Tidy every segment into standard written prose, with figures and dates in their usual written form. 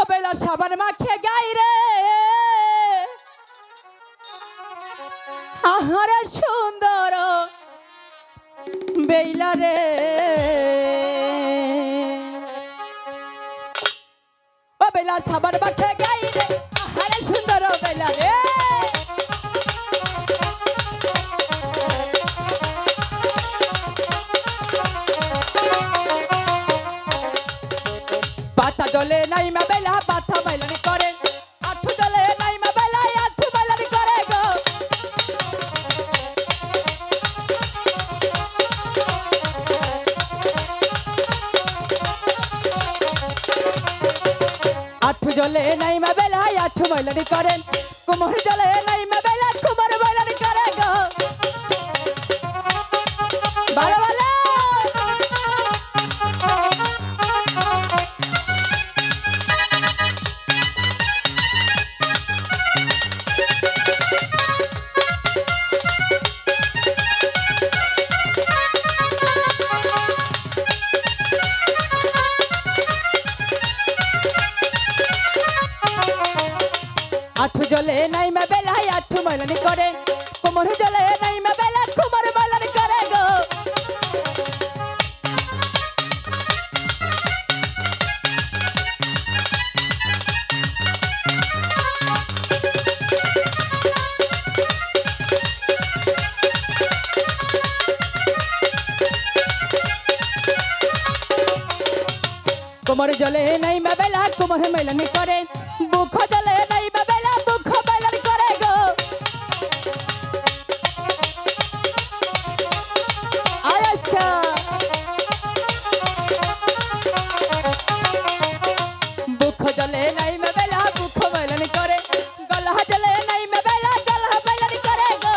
বেলা সাবান মাখে গাই রে আহারে সুন্দর বেলা রে ও বেলা সাবান মাখে গাই রে আহারে সুন্দর বেলা রে পাতা দলে নাইমা বেলা পাতা মাইলানি করে আঠু দলে নাইমা বেলা আঠু মাইলানি করে গো আঠু দলে নাইমা বেলা আঠু মাইলানি করে কুমার দলে নাইমা বেলা কুমার মাইলানি করে গো ভালো ভালো আঠু জলে নাইমা বেলা আঠু মাইলানি করে কুমার জলে নাইমা বেলা কুমার মাইলানি করে গো কুমার জলে নাইমা বেলা কুমার মাইলানি করে বুখ জলে নাইমা বেলা বুখ মাইলানি করে গো আয়াসকা বুখ জলে নাইমা বেলা বুখ মাইলানি করে গলা জলে নাইমা বেলা গলা মাইলানি করে গো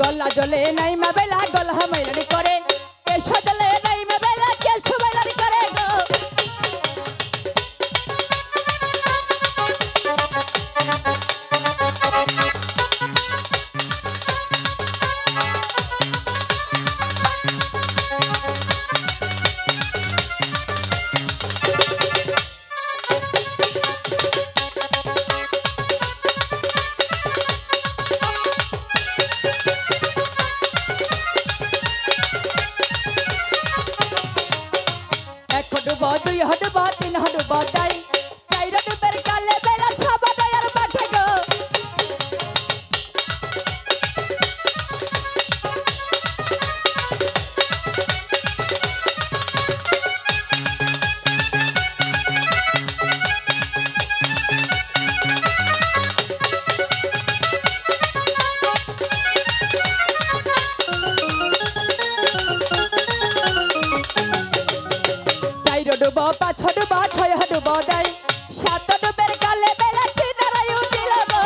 গলা জলে নাইমা বেলা গলা মাইলানি করে কেশো জলে নাইমা বেলা কেশো মাইলানি করে গো হডুবা দুই হডুবা তিন হডুবা দাই চাইর ডুবের কালে বেলা সাবান আর মাখে গো ডুবা পাঁচ ডুবা ছয় ডুবা দেয় সাত ডুবের কালে বেলা কিনারায় উঠিল গো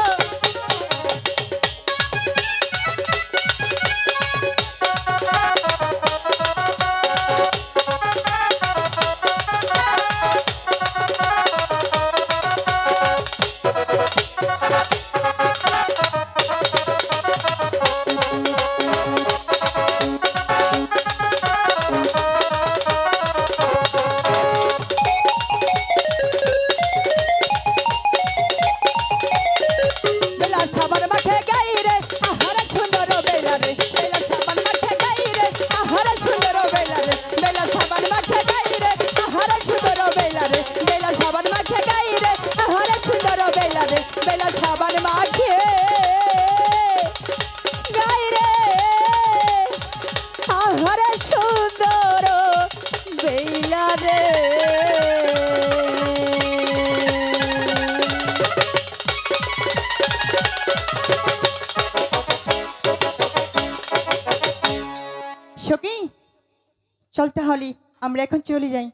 চলতে হলি আমরা এখন চলে যাই।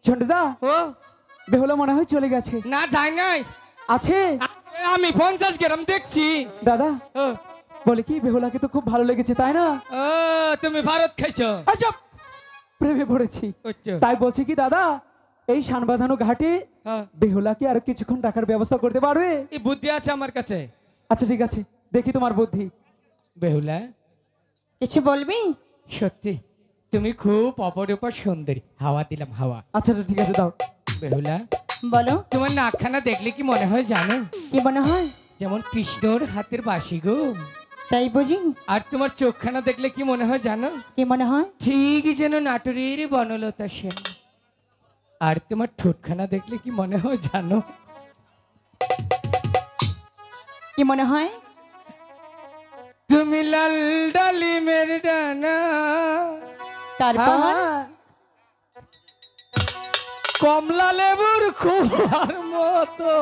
ঝন্টুদা ও বেহুলা মনে হয় চলে গেছে। না যাই নাই আছে আমি 50 গ্রাম দেখছি। দাদা ও, বলে কি বেহুলাকে তো খুব ভালো লেগেছে তাই না? ও, তুমি ভারত খাইছো? আচ্ছা প্রেমে পড়েছি। আচ্ছা। তাই বলছি কি দাদা এই শানবাঁধানো ঘাটে হ্যাঁ, বেহুলাকে আর কিছুক্ষণ টাকার ব্যবস্থা করতে পারবে? এই বুদ্ধি আছে আমার কাছে। আচ্ছা ঠিক আছে দেখি তোমার বুদ্ধি। বেহুলা, কিছু বলবি? সত্যি তুমি খুব অপরূপা সুন্দরী। হাওয়া দিলাম, হাওয়া। আচ্ছা ঠিক আছে দাও। বেহুলা, বলো তোমার নাকখানা দেখলে কি মনে হয় জানো? কি মনে হয়? যেমন কৃষ্ণর হাতের বাঁশি গো। তাই বুঝি? আর তোমার চোখখানা দেখলে কি মনে হয় জানো? কি মনে হয়? ঠিক যেন নাটোরের বনলতা সেন। আর তোমার ঠোঁটখানা দেখলে কি মনে হয় জানো? কি মনে হয়? তুমি লাল ডালিমের ডানা, তারপর হ্যাঁ, কমলা লেবুর খোয়ার মতো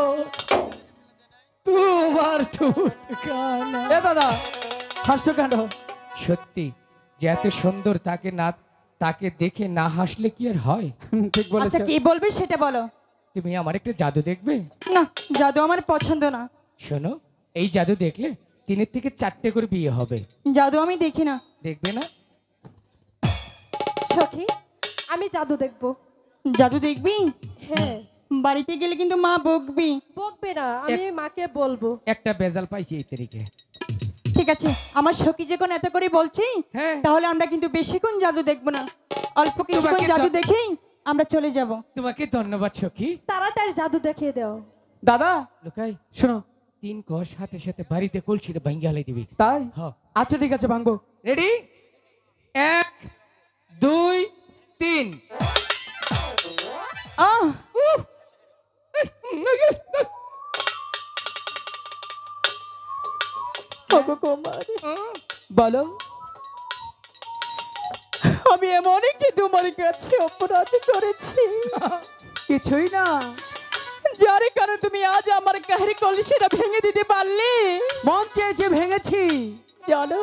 তোমার ঠোঁটখানা। এ দাদা হাসছো কেন? সত্যি যে এত সুন্দর তাকে দেখে না হাসলে কি আর হয়? ঠিক বলেছো। আচ্ছা কি বলবি সেটা বলো। তুমি আমার একটা জাদু দেখবে? না, জাদু আমার পছন্দ না। শোনো, এই জাদু দেখলে 3 থেকে 4টে করে বিয়ে হবে। জাদু আমি দেখি না। দেখবে না? সখী, আমি জাদু দেখবো। জাদু দেখবি? হ্যাঁ। বাড়িতে গেলে কিন্তু মা বকবি। বকবে না, আমি মাকে বলবো। একটা বেজাল পাইছি এই তারিখে। ঠিক আছে, আমার সখী যখন এত করে বলছি হ্যাঁ, তাহলে আমরা কিন্তু বেশিক্ষণ জাদু দেখবো না, অল্প কিছুক্ষণ তোমাকে জাদু তো- দেখেই আমরা চলে যাব। তোমাকে ধন্যবাদ সখী। তাড়াতাড়ি জাদু দেখিয়ে দাও। দাদা লোকাই, শোনো 3 কষ সাথে সাথে বাড়িতে কলসিটা ভাঙ্গা হালাই দিবি। তাই হ্যাঁ, আচ্ছা ঠিক আছে ভাঙবো। রেডি? 1 2 3। আহ ওগো কুমারী, বলো আমি এমনই কি তোমার কাছে অপরাধ করেছি কিছুই না, যার কারণে তুমি আজ আমার কাহের কলসিটা ভেঙে দিতে পারলে? মন চেয়েছে ভেঙেছি। জানো,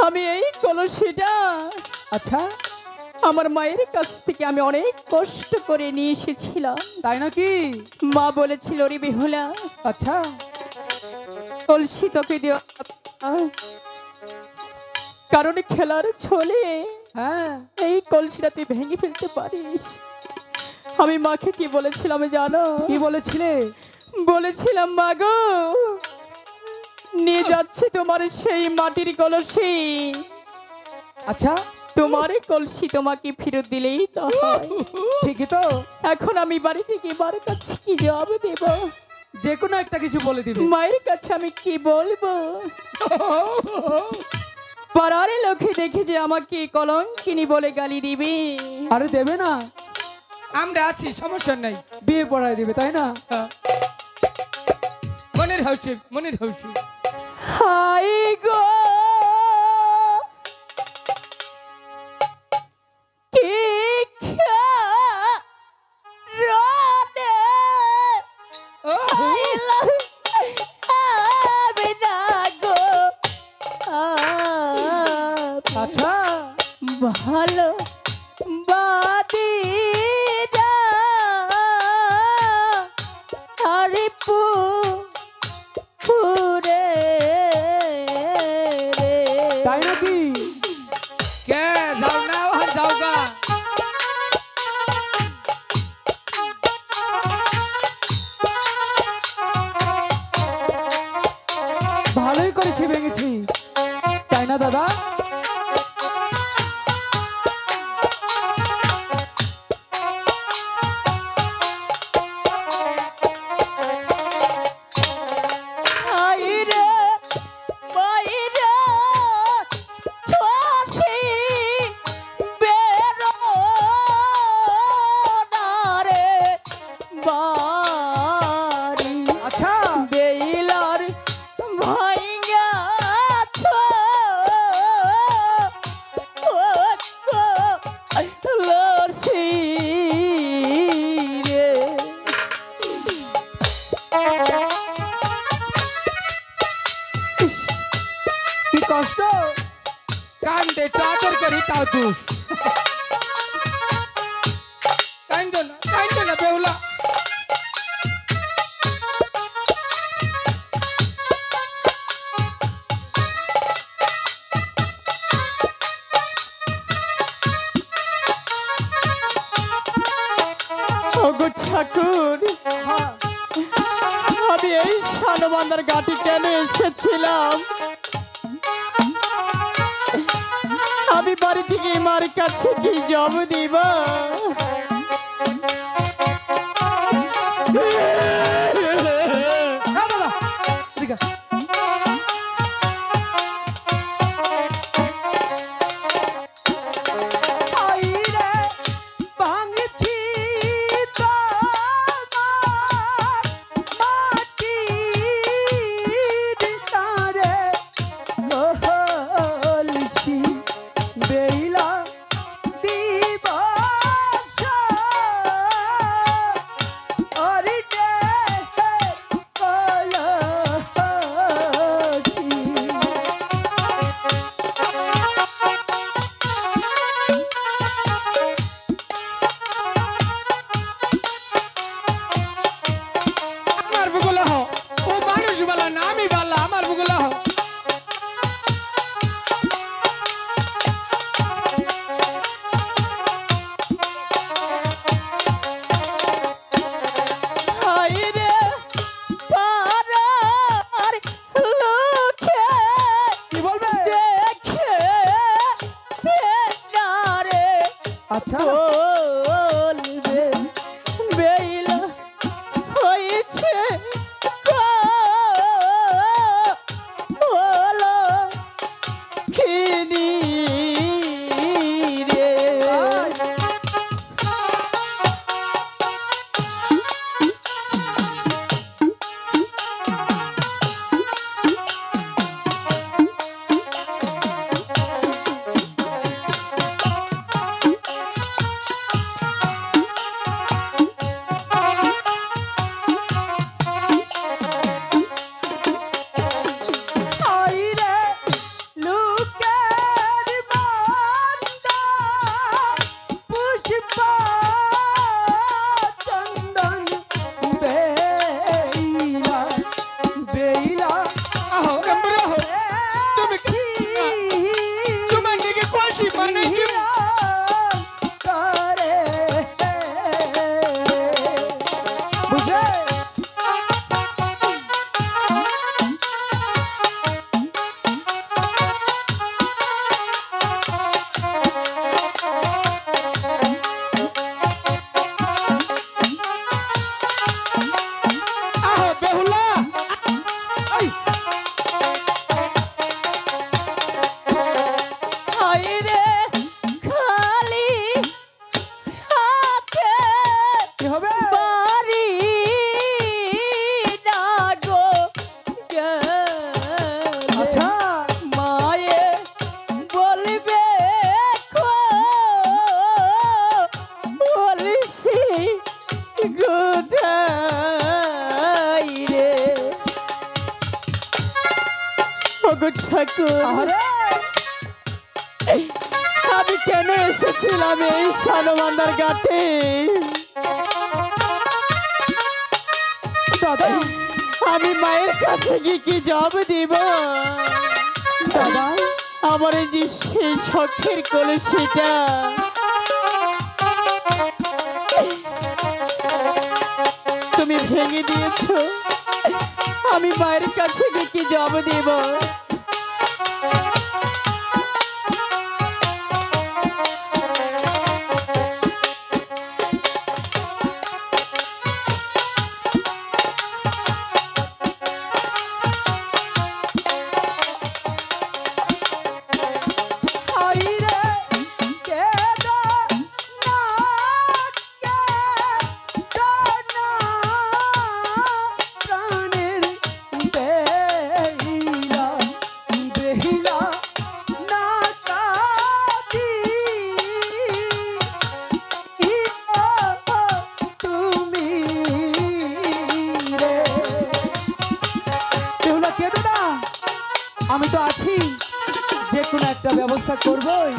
আমি এই কলসিটা আচ্ছা আমার মায়ের কাছ থেকে আমি অনেক কষ্ট করে নিয়ে এসেছিলাম। তাই নাকি? মা বলেছিল রে বেহুলা, আচ্ছা কলসি তোকে দেওয়া কারণ খেলার ছলে হ্যাঁ এই কলসিটা তুই ভেঙে ফেলতে পারিস। আমি মাকে কি বলেছিলাম জানো? কি বলেছিলে? বলেছিলাম মা গো, নিয়ে যাচ্ছি তোমার সেই মাটির কলসি, আচ্ছা তোমার কলসি তোমাকে ফেরত দিলেই তো হয়। ঠিকই তো, এখন আমি বাড়ি থেকে মার কাছে কি জবাব দেব? যে কোনো একটা কিছু বলে দিবে। মায়ের কাছে আমি কি বলবো? পাড়ার লোকে দেখে যে আমাকে কলঙ্কিনী বলে গালি দিবে। আরে দেবে না, আমরা আছি, সমস্যা নাই। বিয়ে পড়ায় দিবে তাই না? হ্যাঁ। মনের হাউসে, মনের হাউসে। হাই গো কি রানে আইলা আমি না গো আচ্ছা ভালো বাদি আরে পুরে তাই নাকি? কে যাও না, ওখানে যাও গা। ভালোই করেছি ভেঙেছি, তাই না দাদা? আইরে বাইরে ছোটে বেরো না রে বাড়ি। আচ্ছা বেইলার ভাইঙ্গা লড়ছি রে। কি কষ্ট। কান্দে টাটার করি তাও দুষ। কান্দো না বেহুলা। ঠাকুর, আমি এই শানবান্দার ঘাটে কেন এসেছিলাম? আমি বাড়ি থেকে মার কাছে কি জব দিব? আচ্ছা বলবে বেইলা হয়েছে বলো খিনি রে। আমি কেন এসেছিলাম এই শানবান্দার ঘাটে? দাদা, আমি মায়ের কাছে গিয়ে কি জব দিব? দাদা, আমার এই যে সেই শখের কলসিটা তুমি ভেঙে দিয়েছো, আমি মায়ের কাছে গিয়ে কি জব দিব? আমি তো আছি, যে কোনো একটা ব্যবস্থা করবই।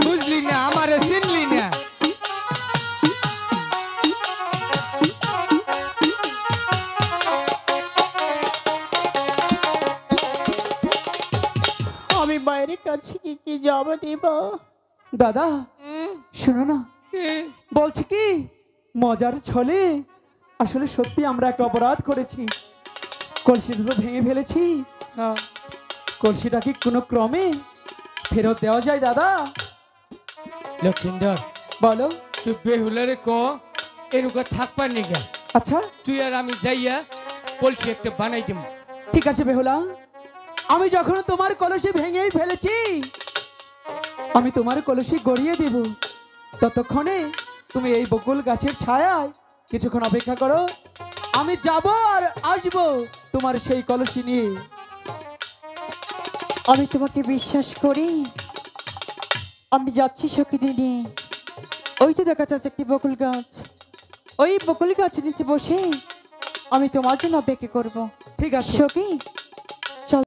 বুঝলি না, আমারে চিনলি না। আমি বাইরের কাছে কি জবাব দিব? দাদা শোনো না, বলছি কি মজার ছলে আসলে সত্যি আমরা একটা অপরাধ করেছি, কলসিটা ভেঙে ফেলেছি। কলসিটা কি কোনো ক্রমে ফেরত দেওয়া যায় দাদা? লক্ষিন্দর বলো। তুই বেহুলারে ক এরকম থাকবার নিগা, আচ্ছা তুই আর আমি যাইয়া কলসি একটা বানাই দিব। ঠিক আছে বেহুলা, আমি যখন তোমার কলসি ভেঙেই ফেলেছি আমি তোমার কলসি গড়িয়ে দেব। ততক্ষণে তুমি এই বকুল গাছের ছায়ায় কিছুক্ষণ অপেক্ষা করো, আমি যাব আর আসবো তোমার সেই কলসি নিয়ে। আমি তোমাকে বিশ্বাস করি। আমি যাচ্ছি সখীদিনী। ওই তো দেখা যাচ্ছে একটি বকুল গাছ, ওই বকুল গাছের নিচে বসে আমি তোমার জন্য অপেক্ষা করব। ঠিক আছে সখী